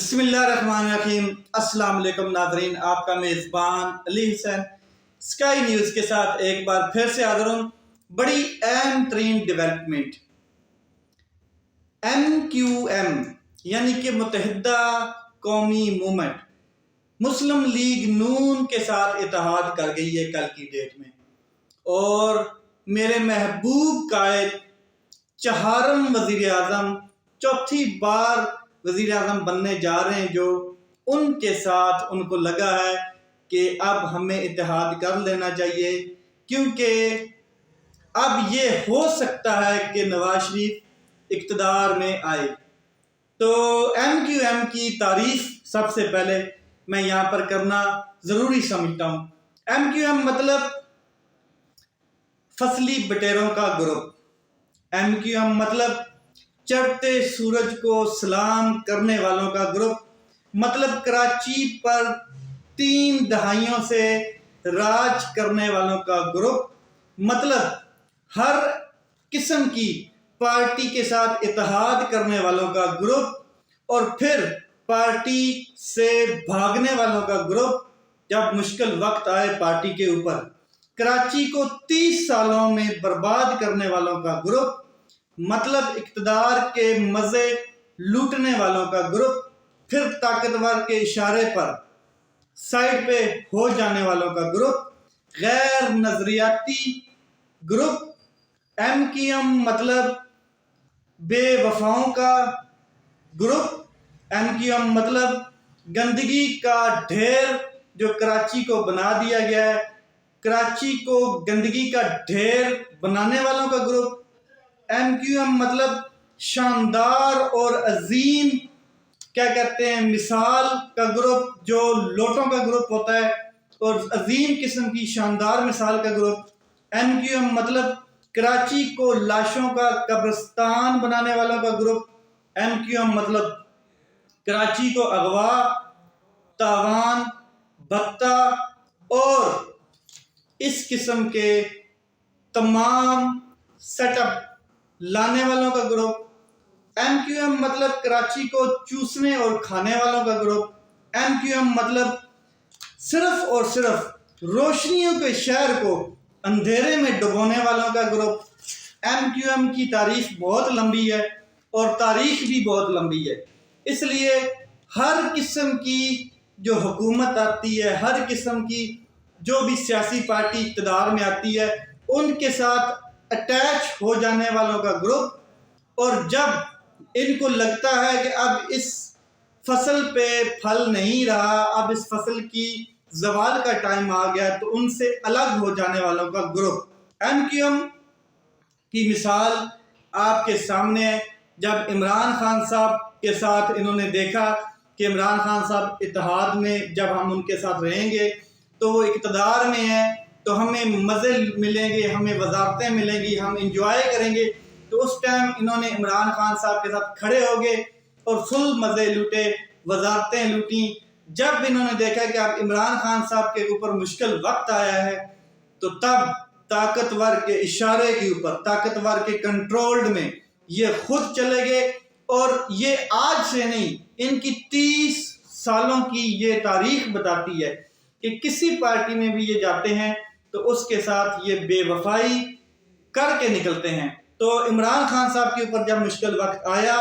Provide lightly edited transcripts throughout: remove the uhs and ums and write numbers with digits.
بسم اللہ الرحمن الرحیم۔ السلام علیکم ناظرین، آپ کا میزبان علی حسین اسکائی نیوز کے ساتھ ایک بار پھر سے حاضر ہوں۔ بڑی اہم ترین ڈیولپمنٹ MQM یعنی کہ متحدہ قومی موومنٹ مسلم لیگ نون کے ساتھ اتحاد کر گئی ہے کل کی ڈیٹ میں، اور میرے محبوب قائد چہارم وزیر اعظم چوتھی بار وزیر اعظم بننے جا رہے ہیں، جو ان کے ساتھ ان کو لگا ہے کہ اب ہمیں اتحاد کر لینا چاہیے، کیونکہ اب یہ ہو سکتا ہے کہ نواز شریف اقتدار میں آئے۔ تو MQM کی تعریف سب سے پہلے میں یہاں پر کرنا ضروری سمجھتا ہوں۔ MQM مطلب فصلی بٹیروں کا گروپ، MQM مطلب چڑھتے سورج کو سلام کرنے والوں کا گروپ، مطلب کراچی پر 3 دہائیوں سے راج کرنے والوں کا گروپ، مطلب ہر قسم کی پارٹی کے ساتھ اتحاد کرنے والوں کا گروپ، اور پھر پارٹی سے بھاگنے والوں کا گروپ جب مشکل وقت آئے پارٹی کے اوپر، کراچی کو 30 سالوں میں برباد کرنے والوں کا گروپ، مطلب اقتدار کے مزے لوٹنے والوں کا گروپ، پھر طاقتور کے اشارے پر سائڈ پہ ہو جانے والوں کا گروپ، غیر نظریاتی گروپ۔ MQM مطلب بے وفاؤں کا گروپ، MQM مطلب گندگی کا ڈھیر جو کراچی کو بنا دیا گیا ہے، کراچی کو گندگی کا ڈھیر بنانے والوں کا گروپ۔ MQM مطلب شاندار اور عظیم مثال کا گروپ، جو لوٹوں کا گروپ ہوتا ہے، اور عظیم قسم کی شاندار مثال کا گروپ۔ MQM مطلب کراچی کو لاشوں کا قبرستان بنانے والوں کا گروپ۔ MQM مطلب کراچی کو اغوا، تاوان، بھتہ اور اس قسم کے تمام سیٹ اپ لانے والوں کا گروپ۔ MQM مطلب کراچی کو چوسنے اور کھانے والوں کا گروپ۔ MQM مطلب صرف اور صرف روشنیوں کے شہر کو اندھیرے میں ڈبونے والوں کا گروپ۔ MQM کی تعریف بہت لمبی ہے اور تاریخ بھی بہت لمبی ہے، اس لیے ہر قسم کی جو حکومت آتی ہے، ہر قسم کی جو بھی سیاسی پارٹی اقتدار میں آتی ہے، ان کے ساتھ اٹیچ ہو جانے والوں کا گروپ، اور جب ان کو لگتا ہے کہ اب اس فصل پہ پھل نہیں رہا، اب اس فصل کی زوال کا ٹائم آ گیا، تو ان سے الگ ہو جانے والوں کا گروپ۔ MQM کی مثال آپ کے سامنے ہے، جب عمران خان صاحب کے ساتھ انہوں نے دیکھا کہ عمران خان صاحب اتحاد میں جب ہم ان کے ساتھ رہیں گے تو وہ اقتدار میں ہیں، تو ہمیں مزے ملیں گے، ہمیں وزارتیں ملیں گی، ہم انجوائے کریں گے، تو اس ٹائم انہوں نے عمران خان صاحب کے ساتھ کھڑے ہو گئے اور فل مزے لوٹے، وزارتیں لوٹیں۔ جب انہوں نے دیکھا کہ اب عمران خان صاحب کے اوپر مشکل وقت آیا ہے، تو تب طاقتور کے اشارے کے اوپر، طاقتور کے کنٹرول میں یہ خود چلے گئے، اور یہ آج سے نہیں، ان کی 30 سالوں کی یہ تاریخ بتاتی ہے کہ کسی پارٹی میں بھی یہ جاتے ہیں تو اس کے ساتھ یہ بے وفائی کر کے نکلتے ہیں۔ تو عمران خان صاحب کے اوپر جب مشکل وقت آیا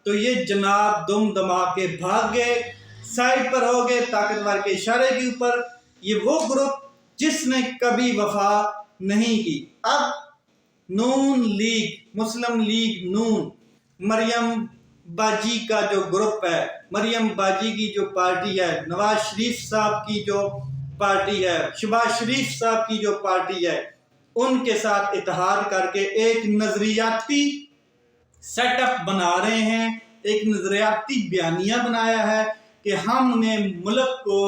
تو یہ جناب دم دما کے بھاگ گئے، سائڈ پر ہو گئے طاقتور کے اشارے کے اوپر۔ یہ وہ گروپ جس نے کبھی وفا نہیں کی۔ اب نون لیگ، مسلم لیگ نون، مریم باجی کا جو گروپ ہے، مریم باجی کی جو پارٹی ہے، نواز شریف صاحب کی جو پارٹی ہے، شہباز شریف صاحب کی جو پارٹی ہے، ان کے ساتھ اتحاد کر کے ایک نظریاتی سیٹ اپ بنا رہے ہیں، ایک نظریاتی بیانیہ بنایا ہے کہ ہم نے ملک کو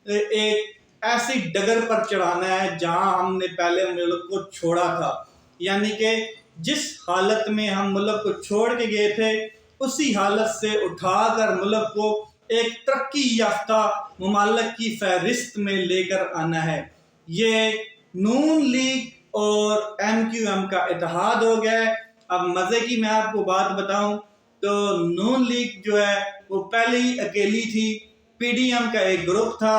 ایک ایسی ڈگر پر چڑھانا ہے جہاں ہم نے پہلے ملک کو چھوڑا تھا، یعنی کہ جس حالت میں ہم ملک کو چھوڑ کے گئے تھے اسی حالت سے اٹھا کر ملک کو ایک ترقی یافتہ ممالک کی فہرست میں لے کر آنا ہے۔ یہ نون لیگ اور MQM کا اتحاد ہو گیا ہے۔ اب مزے کی میں آپ کو بات بتاؤں تو نون لیگ جو ہے وہ پہلے ہی اکیلی تھی، پی ڈی ایم کا ایک گروپ تھا،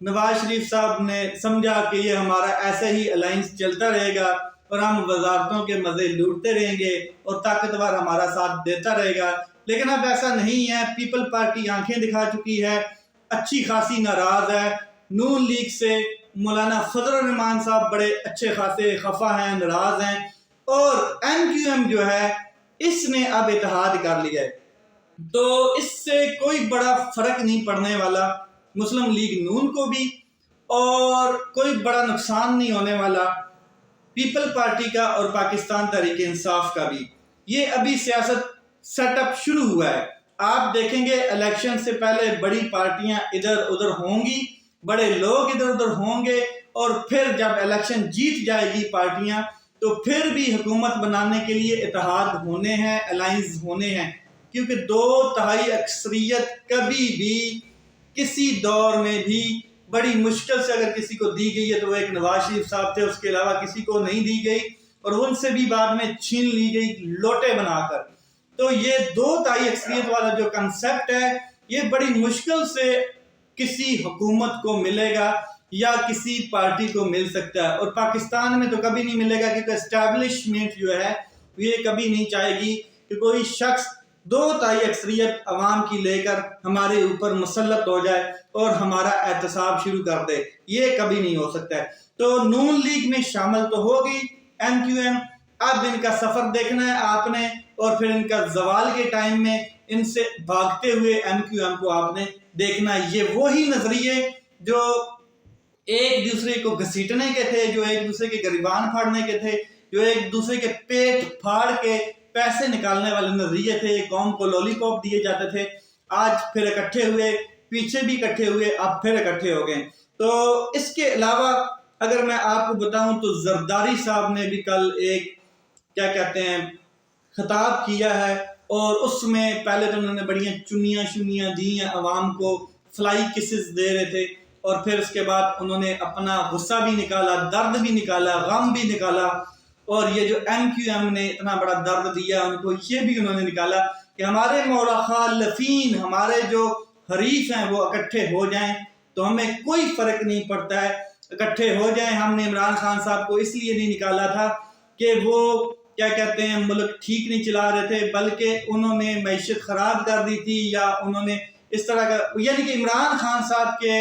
نواز شریف صاحب نے سمجھا کہ یہ ہمارا ایسے ہی الائنس چلتا رہے گا اور ہم وزارتوں کے مزے لوٹتے رہیں گے اور طاقتور ہمارا ساتھ دیتا رہے گا، لیکن اب ایسا نہیں ہے۔ پیپل پارٹی آنکھیں دکھا چکی ہے، اچھی خاصی ناراض ہے نون لیگ سے۔ مولانا فضل الرحمان صاحب بڑے اچھے خاصے خفا ہیں، ناراض ہیں، اور ایم کیو ایم جو ہے اس نے اب اتحاد کر لیا ہے، تو اس سے کوئی بڑا فرق نہیں پڑنے والا مسلم لیگ نون کو بھی، اور کوئی بڑا نقصان نہیں ہونے والا پیپل پارٹی کا اور پاکستان تحریک انصاف کا بھی۔ یہ ابھی سیاست سیٹ اپ شروع ہوا ہے، آپ دیکھیں گے الیکشن سے پہلے بڑی پارٹیاں ادھر ادھر ہوں گی، بڑے لوگ ادھر ادھر ہوں گے، اور پھر جب الیکشن جیت جائے گی پارٹیاں تو پھر بھی حکومت بنانے کے لیے اتحاد ہونے ہیں، الائنس ہونے ہیں، کیونکہ 2/3 اکثریت کبھی بھی کسی دور میں بھی بڑی مشکل سے اگر کسی کو دی گئی ہے تو وہ ایک نواز شریف صاحب تھے، اس کے علاوہ کسی کو نہیں دی گئی، اور ان سے بھی بعد میں چھین لی گئی لوٹے بنا کر۔ تو یہ 2/3 اکثریت والا جو کنسپٹ ہے یہ بڑی مشکل سے کسی حکومت کو ملے گا یا کسی پارٹی کو مل سکتا ہے، اور پاکستان میں تو کبھی نہیں ملے گا، کیونکہ اسٹیبلشمنٹ جو ہے یہ کبھی نہیں چاہے گی کہ کوئی شخص 2/3 اکثریت عوام کی لے کر ہمارے اوپر مسلط ہو جائے اور ہمارا احتساب شروع کر دے، یہ کبھی نہیں ہو سکتا ہے۔ تو نون لیگ میں شامل تو ہوگی ایم کیو ایم، اب ان کا سفر دیکھنا ہے آپ نے، اور پھر ان کا زوال کے ٹائم میں ان سے بھاگتے ہوئے ایم کیو ایم کو آپ نے دیکھنا ہے۔ یہ وہی نظریے جو ایک دوسرے کو گھسیٹنے کے تھے، جو ایک دوسرے کے گریبان پھاڑنے کے تھے، جو ایک دوسرے کے پیٹ پھاڑ کے پیسے نکالنے والے نظریے تھے، قوم کو لولی پاپ دیے جاتے تھے، آج پھر اکٹھے ہوئے، پیچھے بھی اکٹھے ہوئے، اب پھر اکٹھے ہو گئے۔ تو اس کے علاوہ اگر میں آپ کو بتاؤں تو زرداری صاحب نے بھی کل ایک کیا کہتے ہیں خطاب کیا ہے، اور اس میں پہلے تو انہوں نے بڑیاں چنیاں دی ہیں عوام کو، فلائی کسز دے رہے تھے، اور پھر اس کے بعد انہوں نے اپنا غصہ بھی نکالا، درد بھی نکالا، غم بھی نکالا، اور یہ جو ایم کیو ایم نے اتنا بڑا درد دیا ان کو، یہ بھی انہوں نے نکالا کہ ہمارے مخالفین، ہمارے جو حریف ہیں وہ اکٹھے ہو جائیں تو ہمیں کوئی فرق نہیں پڑتا ہے، اکٹھے ہو جائیں۔ ہم نے عمران خان صاحب کو اس لیے نہیں نکالا تھا کہ وہ کیا کہتے ہیں ملک ٹھیک نہیں چلا رہے تھے، بلکہ انہوں نے معیشت خراب کر دی تھی، یا انہوں نے اس طرح کا، یعنی کہ عمران خان صاحب کے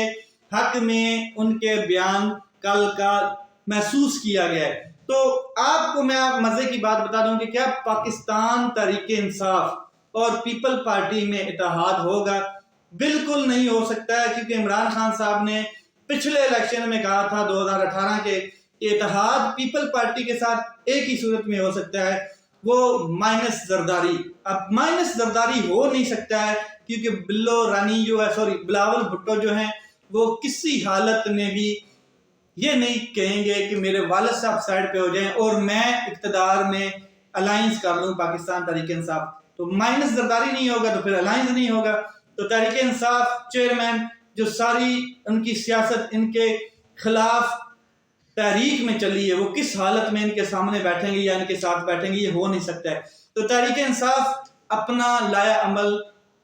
حق میں ان کے بیان کل کا محسوس کیا گیا ہے۔ تو آپ کو میں مزے کی بات بتا دوں کہ کیا پاکستان تحریک انصاف اور پیپل پارٹی میں اتحاد ہوگا؟ بالکل نہیں ہو سکتا ہے، کیونکہ عمران خان صاحب نے پچھلے الیکشن میں کہا تھا 2018 کے اتحاد پیپل پارٹی کے ساتھ ایک ہی صورت میں ہو سکتا ہے، وہ مائنس زرداری۔ اب مائنس زرداری ہو نہیں سکتا ہے کیونکہ بلاول بھٹو جو ہیں وہ کسی حالت میں بھی یہ نہیں کہیں گے کہ میرے والد صاحب سائڈ پہ ہو جائیں اور میں اقتدار میں الائنس کر لوں پاکستان تحریک انصاف، تو مائنس زرداری نہیں ہوگا تو پھر الائنس نہیں ہوگا۔ تو تحریک انصاف چیئرمین جو ساری ان کی سیاست ان کے خلاف تحریک میں چلی ہے، وہ کس حالت میں ان کے سامنے بیٹھیں گے یا ان کے ساتھ بیٹھیں گے، یہ ہو نہیں سکتا ہے۔ تو تحریک انصاف اپنا لایا عمل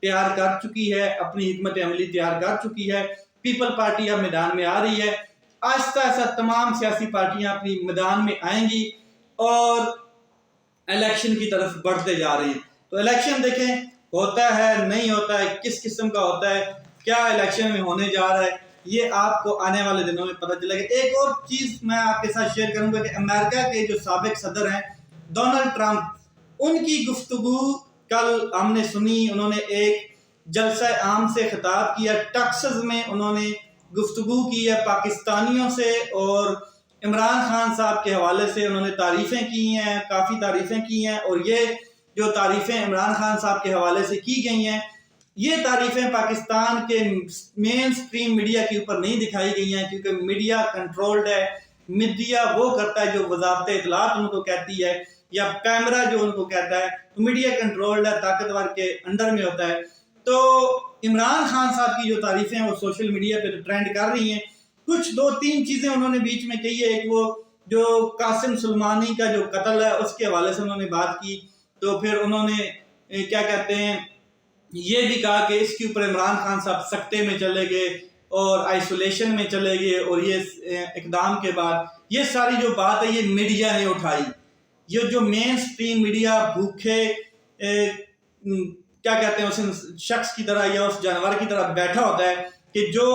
تیار کر چکی ہے، اپنی حکمت عملی تیار کر چکی ہے، پیپل پارٹی اب میدان میں آ رہی ہے، آہستہ آہستہ تمام سیاسی پارٹیاں اپنی میدان میں آئیں گی اور الیکشن کی طرف بڑھتے جا رہی ہیں۔ تو الیکشن دیکھیں ہوتا ہے نہیں ہوتا ہے، کس قسم کا ہوتا ہے، کیا الیکشن میں ہونے جا رہا ہے، یہ آپ کو آنے والے دنوں میں پتہ چلے گا۔ ایک اور چیز میں آپ کے ساتھ شیئر کروں گا کہ امریکہ کے جو سابق صدر ہیں ڈونلڈ ٹرمپ، ان کی گفتگو کل ہم نے سنی، انہوں نے ایک جلسہ عام سے خطاب کیا، ٹیکساس میں انہوں نے گفتگو کی ہے پاکستانیوں سے، اور عمران خان صاحب کے حوالے سے انہوں نے تعریفیں کی ہیں، کافی تعریفیں کی ہیں، اور یہ جو تعریفیں عمران خان صاحب کے حوالے سے کی گئی ہیں، یہ تعریفیں پاکستان کے مین سٹریم میڈیا کے اوپر نہیں دکھائی گئی ہیں، کیونکہ میڈیا کنٹرولڈ ہے، میڈیا وہ کرتا ہے جو وزارت اطلاعات ان کو کہتی ہے یا کیمرہ جو ان کو کہتا ہے، تو میڈیا کنٹرولڈ ہے، طاقتور کے انڈر میں ہوتا ہے۔ تو عمران خان صاحب کی جو تعریفیں ہیں وہ سوشل میڈیا پہ ٹرینڈ کر رہی ہیں، کچھ 2-3 چیزیں انہوں نے بیچ میں کہی ہے، ایک وہ جو قاسم سلیمانی کا جو قتل ہے اس کے حوالے سے انہوں نے بات کی، تو پھر انہوں نے کیا کہتے ہیں یہ بھی کہا کہ اس کے اوپر عمران خان صاحب سکتے میں چلے گئے اور آئسولیشن میں چلے گئے، اور یہ اقدام کے بعد یہ ساری جو بات ہے یہ میڈیا نے اٹھائی. یہ جو مین سٹریم میڈیا بھوکے کیا کہتے ہیں اس شخص کی طرح یا اس جانور کی طرح بیٹھا ہوتا ہے کہ جو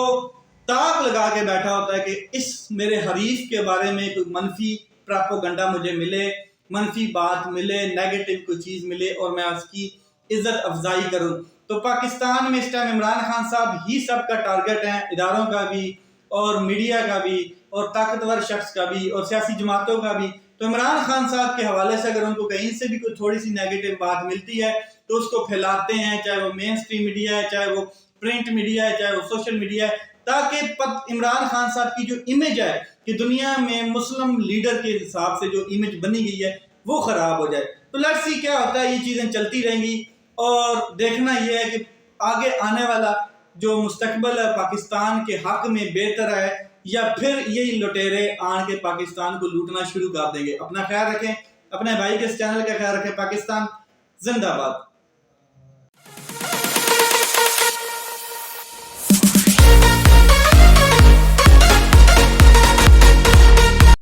تاک لگا کے بیٹھا ہوتا ہے کہ اس میرے حریف کے بارے میں کوئی منفی پراپوگنڈا مجھے ملے، منفی بات ملے، نیگیٹو کوئی چیز ملے اور میں اس کی عزت افزائی کروں. تو پاکستان میں اس ٹائم عمران خان صاحب ہی سب کا ٹارگٹ ہیں، اداروں کا بھی اور میڈیا کا بھی اور طاقتور شخص کا بھی اور سیاسی جماعتوں کا بھی. تو عمران خان صاحب کے حوالے سے اگر ان کو کہیں سے بھی کوئی تھوڑی سی نیگیٹو بات ملتی ہے تو اس کو پھیلاتے ہیں، چاہے وہ مین سٹریم میڈیا ہے، چاہے وہ پرنٹ میڈیا ہے، چاہے وہ سوشل میڈیا ہے، تاکہ عمران خان صاحب کی جو امیج ہے کہ دنیا میں مسلم لیڈر کے حساب سے جو امیج بنی گئی ہے وہ خراب ہو جائے. تو لیٹس سی کیا ہوتا ہے، یہ چیزیں چلتی رہیں گی اور دیکھنا یہ ہے کہ آگے آنے والا جو مستقبل ہے پاکستان کے حق میں بہتر ہے یا پھر یہی لٹیرے آن کے پاکستان کو لوٹنا شروع کر دیں گے. اپنا خیال رکھیں، اپنے بھائی کے اس چینل کا خیال رکھیں. پاکستان زندہ باد.